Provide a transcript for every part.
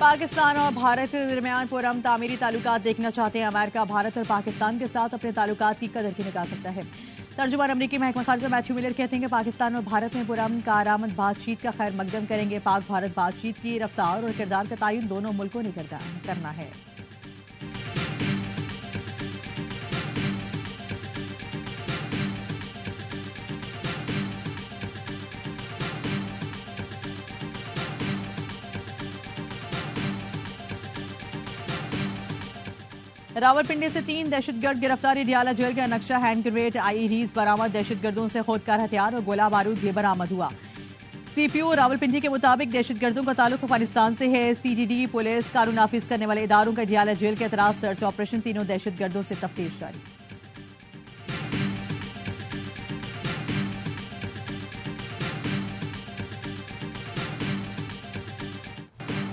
पाकिस्तान और भारत के दरमियान पुरअमन तामीरी ताल्लुकात देखना चाहते हैं। अमेरिका भारत और पाकिस्तान के साथ अपने ताल्लुकात की कदर की निगाह करता है। तर्जुमान अमरीकी महकमा खारजा मैथ्यू मिलर कहते हैं कि पाकिस्तान और भारत में पुरअमन कारआमद बातचीत का खैर मकदम करेंगे। पाक भारत बातचीत की रफ्तार और किरदार का तयन दोनों मुल्कों ने करना है। रावलपिंडी से 3 दहशतगर्द गिरफ्तारी। डियाला जेल का नक्शा, हैंड ग्रेनेड, आईईडीज बरामद। दहशतगर्दों से खुदकार हथियार और गोला बारूद भी बरामद हुआ। सीपीओ रावलपिंडी के मुताबिक दहशतगर्दों का ताल्लुक अफगानिस्तान से है। सीडीडी, पुलिस, कानून नाफिज करने वाले इदारों का डियाला जेल के अतराफ सर्च ऑपरेशन। तीनों दहशतगर्दों से तफ्तीश जारी।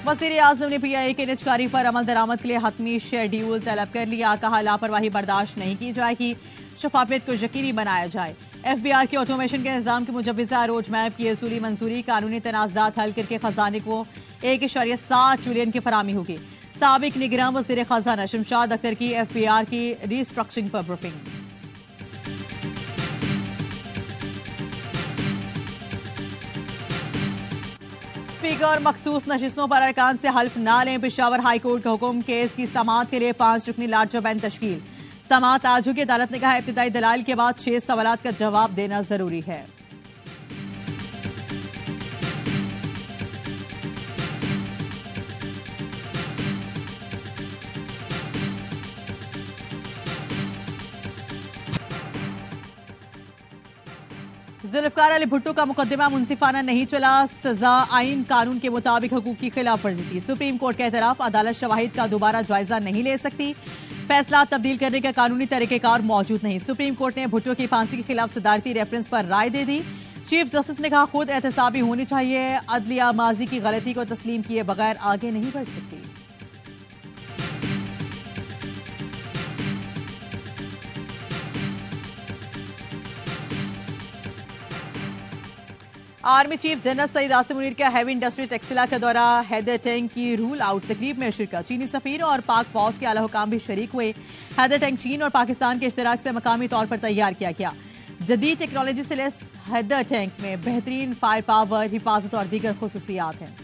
वज़ीर आज़म ने पीआईए की निजकारी पर अमल दरामद के लिए हतमी शेड्यूल तलब कर लिया। कहा लापरवाही बर्दाश्त नहीं की जाएगी, शफाफियत को यकीनी बनाया जाए। एफबीआर के ऑटोमेशन के निज़ाम की मुजव्वज़ा रोड मैप की असूली मंजूरी। कानूनी तनाज़ात हल करके खजाने को 1.7 ट्रिलियन की फराहमी होगी। साबिक निगरान वज़ीर खजाना शमशाद अख्तर की एफबीआर की रीस्ट्रक्चरिंग पर ब्रीफिंग। स्पीकर मखसूस नशिस्तों पर अरकान से हल्फ ना लें। पेशावर हाईकोर्ट का हुक्म। केस की समाअत के लिए 5 रुकनी लार्जर बेंच तश्कील। समाअत आज होगी। अदालत ने कहा इब्तिदाई दलाइल के बाद 6 सवालात का जवाब देना जरूरी है। जुल्फकार अली भुट्टो का मुकदमा मुंसिफाना नहीं चला। सजा आइन कानून के मुताबिक हुकूक की खिलाफ वर्जी थी। सुप्रीम कोर्ट के एतराफ। अदालत शवाहिद का दोबारा जायजा नहीं ले सकती। फैसला तब्दील करने का कानूनी तरीकेकार मौजूद नहीं। सुप्रीम कोर्ट ने भुट्टो की फांसी के खिलाफ सदारती रेफरेंस पर राय दे दी। चीफ जस्टिस ने कहा खुद एहतसाबी होनी चाहिए। अदलिया माजी की गलती को तस्लीम किए बगैर आगे नहीं बढ़ सकती। Army chief general Saeed Asim Munir का हैवी इंडस्ट्री टेक्सला का दौरा। हैदर टैंक की रूल आउट तकरीब में शिरकत। चीनी सफीर और पाक फौज के आला हुकाम भी शरीक हुए। हैदर टैंक चीन और पाकिस्तान के इश्तराक से मकामी तौर पर तैयार किया गया। जदीद टेक्नोलॉजी से लैस हैदर टैंक में बेहतरीन फायर पावर, हिफाजत और दीगर खुसूसियात हैं।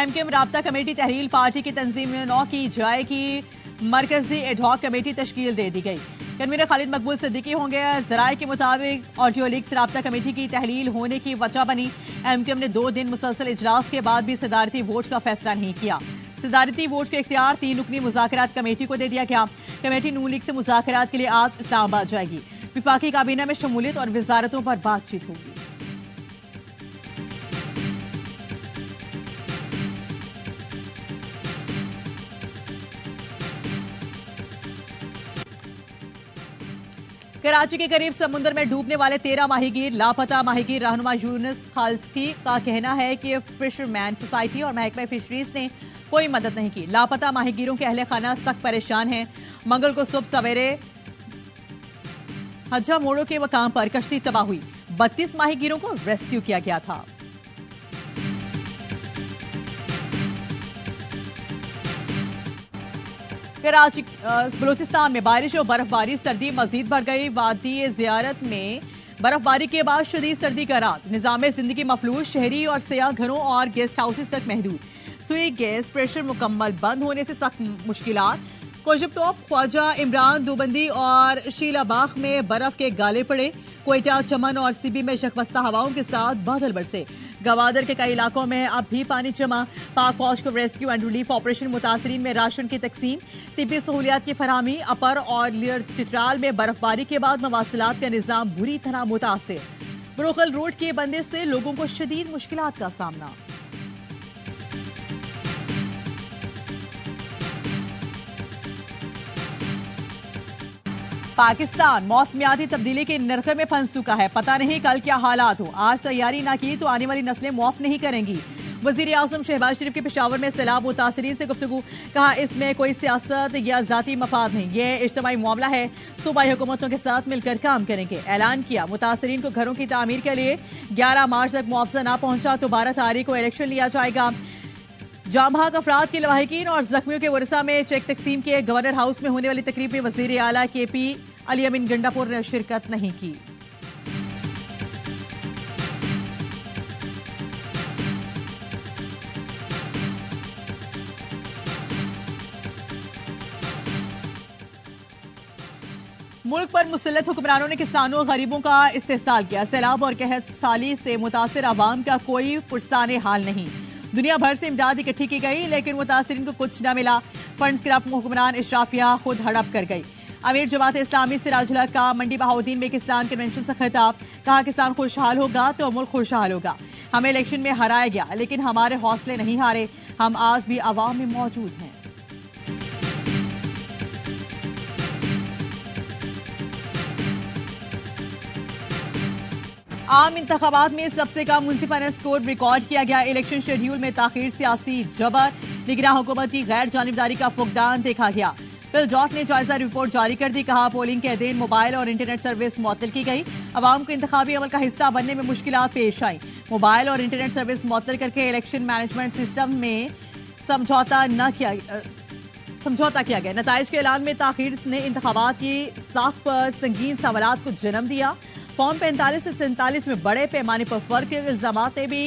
एमकेएम राब्ता कमेटी तहरील पार्टी की तंजीम में 9 की जाएगी। मरकजी एडहॉक कमेटी तश्कील दे दी गई। कन्वीनर खालिद मकबूल सिद्दीकी होंगे। जराये के मुताबिक ऑडियो लीक से राब्ता कमेटी की तहलील होने की वजह बनी। एमकेएम ने 2 दिन मुसलसल इजलास के बाद भी सदारती वोट का फैसला नहीं किया। सदारती वोट का इख्तियार 3 रुकनी मुज़ाकरात कमेटी को दे दिया गया। कमेटी नून लीग से मुज़ाकरात के लिए आज इस्लामाबाद जाएगी। विफाकी काबीना में शमूलियत और वजारतों पर बातचीत होगी। कराची के करीब समुद्र में डूबने वाले 13 माहीगीर लापता। माहीगीर रहनुमा यूनुस खाल्की का कहना है कि फिशरमैन सोसाइटी और महकमा फिशरीज ने कोई मदद नहीं की। लापता माहीगीरों के अहले खाना सख्त परेशान हैं। मंगल को सुबह सवेरे हज्जा मोड़ो के मकाम पर कश्ती तबाह हुई। 32 माहीगीरों को रेस्क्यू किया गया था। कराची बलूचिस्तान में बारिश और बर्फबारी। सर्दी मजीद बढ़ गई। वादी जियारत में बर्फबारी के बाद शदीद सर्दी का रात। निजाम जिंदगी मफलूज। शहरी और सयाह घरों और गेस्ट हाउसेस तक महदूद। सुई गैस प्रेशर मुकम्मल बंद होने से सख्त मुश्किलात। कोजब टॉप, ख्वाजा इमरान, दोबंदी और शीलाबाग में बर्फ के गाले पड़े। कोयटा, चमन और सिबी में शकवस्ता हवाओं के साथ बादल बरसे। गवादर के कई इलाकों में अब भी पानी जमा। पाक फौज को रेस्क्यू एंड रिलीफ ऑपरेशन। मुतासरीन में राशन की तकसीम। तिब्बी सहूलियात की फरहमी। अपर और लियर चित्राल में बर्फबारी के बाद मवासिलात का निजाम बुरी तरह मुतासिर। ब्रोकल रोड की बंदिश से लोगों को शदीद मुश्किलात का सामना। पाकिस्तान मौसमियाती तब्दीली के नरखे में फंस चुका है। पता नहीं कल क्या हालात हो। आज तैयारी ना की तो आने वाली नस्लें मुआफ नहीं करेंगी। वजीर आजम शहबाज शरीफ के पेशावर में सैलाब मुतासरीन से गुफ्तगू, कहा इसमें कोई सियासत या जाती मफाद नहीं, ये इज्तिमाई मामला है, सूबाई हुकूमतों के साथ मिलकर काम करेंगे। ऐलान किया मुतासरीन को घरों की तामीर के लिए 11 मार्च तक मुआवजा ना पहुंचा तो 12 तारीख को इलेक्शन लिया जाएगा। जाम भाग अफराद के लवाहिकीन और जख्मियों के वरसा में चेक तकसीम के गवर्नर हाउस में होने वाली तकरीब में वजीर आला KP अली अमीन गंडापुर ने शिरकत नहीं की। मुल्क पर मुसल्लत हुक्मरानों ने किसानों गरीबों का इस्तेहसाल किया। सैलाब और कहत साली से मुतासिर आवाम का कोई पुरसाने हाल नहीं। दुनिया भर से इमदाद इकट्ठी की गई लेकिन मुतासिरीन को कुछ न मिला। फंड्स गिरफ्त हुक्मरान इशराफिया खुद हड़प कर गई। अमीर जमात इस्लामी सिराजुल हक का मंडी बहाउद्दीन में किसान कन्वेंशन से खिताब, कहा किसान खुशहाल होगा तो मुल्क खुशहाल होगा। हमें इलेक्शन में हराया गया लेकिन हमारे हौसले नहीं हारे, हम आज भी आवाम में मौजूद हैं। आम इंतखाबात में सबसे कम मुनसिपल स्कोर रिकॉर्ड किया गया। इलेक्शन शेड्यूल में ताखीर, सियासी जबर, निगरान हुकूमत की गैर जानिबदारी का फुकदान देखा गया। बिल डॉट ने जायजा रिपोर्ट जारी कर दी, कहा पोलिंग के दिन मोबाइल और इंटरनेट सर्विस मुअत्तल की गई। अवाम को इंतखाबी अमल का हिस्सा बनने में मुश्किलात पेश आई। मोबाइल और इंटरनेट सर्विस मुअत्तल करके इलेक्शन मैनेजमेंट सिस्टम में समझौता किया गया। नताइज के ऐलान में ताखीर ने इंतखाबात की साख पर संगीन सवालात को जन्म दिया। फॉर्म 45 से 47 में बड़े पैमाने पर फर्क के इल्जामात ने भी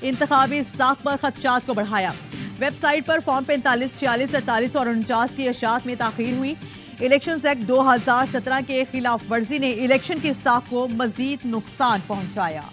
इंतखाबी साख पर खदशात को बढ़ाया। वेबसाइट पर फॉर्म 45, 46, 48 और 49 की अशात में ताखीर हुई। इलेक्शन एक्ट 2017 के खिलाफ वर्जी ने इलेक्शन की साख को मजीद नुकसान पहुंचाया।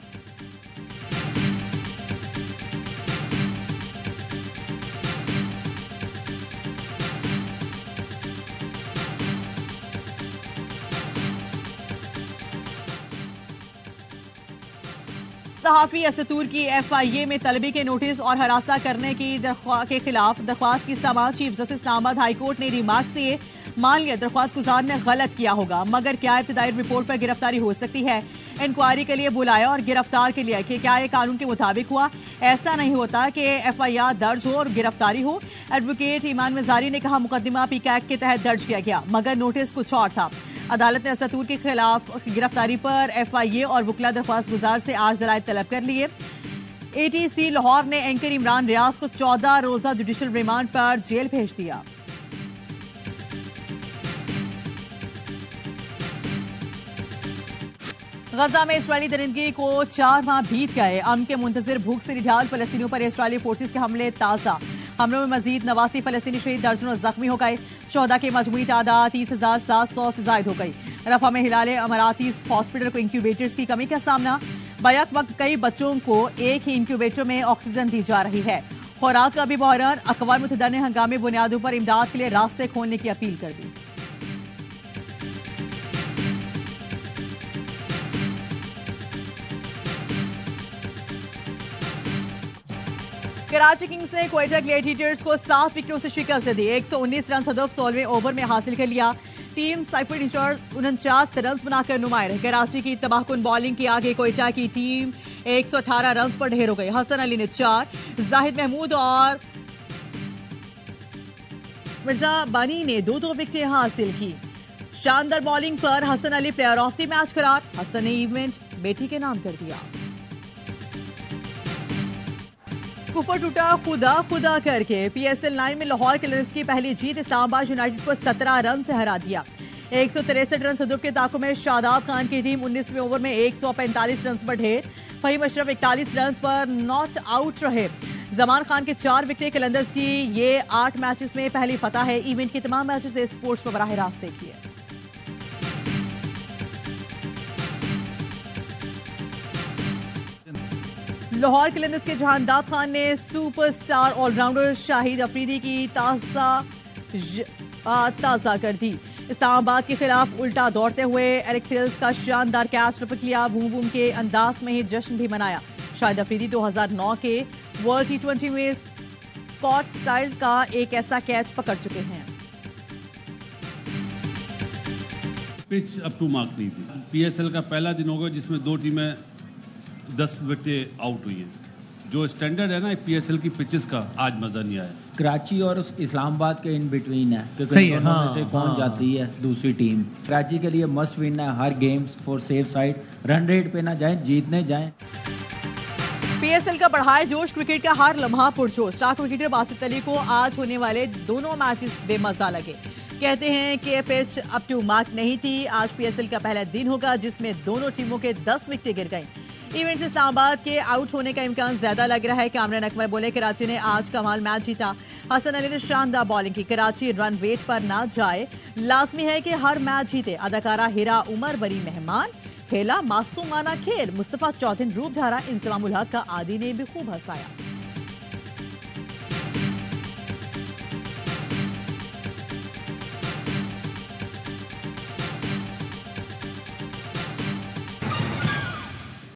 सहाफी असतूर की FIA में तलबी के नोटिस और हरासा करने के खिलाफ दरख्वास्त की समाअत chief justice Islamabad high court ने रिमार्क्स दिए। मान लिया दरख्वास्त गुजार ने गलत किया होगा मगर क्या इब्तदाई रिपोर्ट पर गिरफ्तारी हो सकती है। इंक्वायरी के लिए बुलाया और गिरफ्तार के लिए कि क्या यह कानून के मुताबिक हुआ। ऐसा नहीं होता कि FIR दर्ज हो और गिरफ्तारी हो। एडवोकेट ईमान मजारी ने कहा मुकदमा PIC एक्ट के तहत दर्ज किया गया मगर नोटिस कुछ और था। अदालत ने असतूर के खिलाफ गिरफ्तारी पर FIA और वकला दरख्वास्त गुजार से आज दलाइल तलब कर लिए। ATC लाहौर ने एंकर इमरान रियाज को 14 रोजा जुडिशल रिमांड पर जेल भेज दिया। गजा में इस्राएली दरिंदगी को 4 माह बीत गए। अमन के मुंतजिर भूख से निजात फलस्तीनियों पर इस्राएली फोर्सेस के हमले ताज़ा। हमलों में मजीद 89 फलस्तीनी शहीद, दर्जनों जख्मी हो गए। शोहदा की मजमूई तादाद 30,700 से जायद हो गई। रफा में हिलाले अमराती हॉस्पिटल को इंक्यूबेटर्स की कमी का सामना। बैक वक्त कई बच्चों को एक ही इंक्यूबेटर में ऑक्सीजन दी जा रही है। खुराक का भी बहरान। अक़वाम मुत्तहिदा ने हंगामी बुनियादों पर इमदाद के लिए रास्ते खोलने की अपील कर दी। कराची किंग्स ने क्वेटा ग्लेडिएटर्स को 7 विकेटों से शिकस्त दी। 119 रन हदफ 16वें ओवर में हासिल कर लिया। टीम साइफर इंचार्ज 49 रन बनाकर नुमाइर। कराची की तबाहकुन बॉलिंग के आगे क्वेटा की टीम 118 रन पर ढेर हो गई। हसन अली ने 4, जाहिद महमूद और मिर्जा बानी ने 2-2 विकेटें हासिल की। शानदार बॉलिंग पर Hasan Ali player of the match करार। हसन ने इवेंट बेटी के नाम कर दिया। कुफर टूटा खुदा खुदा करके PSL 9 में लाहौर कलर्स की पहली जीत। इस्लामाबाद यूनाइटेड को 17 रन से हरा दिया। 163 रन सदुफ के ताकों में शादाब खान की टीम 19वें ओवर में 145 रन पर ढेर। फहीम अशरफ 41 रन पर नॉट आउट रहे। जमान खान के 4 विकेटें। कलंदर्स की ये 8 मैचेस में पहली फतह है। इवेंट के तमाम मैचेस स्पोर्ट्स पर बराह रास्त देखिए। लाहौर कलंदर्स के जहानदाद खान ने सुपरस्टार ऑलराउंडर शाहिद अफरीदी की ताज़ा कर दी। इस्लामाबाद के खिलाफ उल्टा दौड़ते हुए एलेक्स हेल्स का शानदार कैच टपक लिया। बूम बूम के अंदाज में ही जश्न भी मनाया। शाहिद अफरीदी 2009 के वर्ल्ड T20 में स्कॉट स्टाइल का एक ऐसा कैच पकड़ चुके हैं। पिच अप टू मार्क नहीं थी। PSL का पहला दिन होगा जिसमें 2 टीमें 10 विकेटें आउट हुई हैं। जो स्टैंडर्ड है ना PSL की पिचेस का, आज मजा नहीं आया। कराची और इस्लामाबाद के इन बिटवीन है कि सही है, दोनों हाँ, में से कौन हाँ। जाती है दूसरी टीम। कराची के लिए मस्ट विन है हर games for safe side, run rate पे ना जाए, जीतने जाएं। PSL का बढ़ाए जोश, क्रिकेट का हर लम्हा पुरजोश। स्टार क्रिकेटर बासित अली को आज होने वाले दोनों मैचेस बेमजा लगे। कहते हैं कि पिच अप टू मार्क नहीं थी। आज PSL का पहला दिन होगा जिसमें दोनों टीमों के 10 विकेटें गिर गईं। इवेंट्स इस्लामाबाद के आउट होने का इम्कान ज्यादा लग रहा है। कामरान अकबर बोले, कराची ने आज कमाल मैच जीता। हसन अली ने शानदार बॉलिंग की। कराची रन वेट पर ना जाए, लाजमी है कि हर मैच जीते। अदाकारा हिरा उमर बड़ी मेहमान, खेला मासूमाना खेल। मुस्तफा चौधरी रूप धारा, इंजमामुल हक का आदि ने भी खूब हंसाया।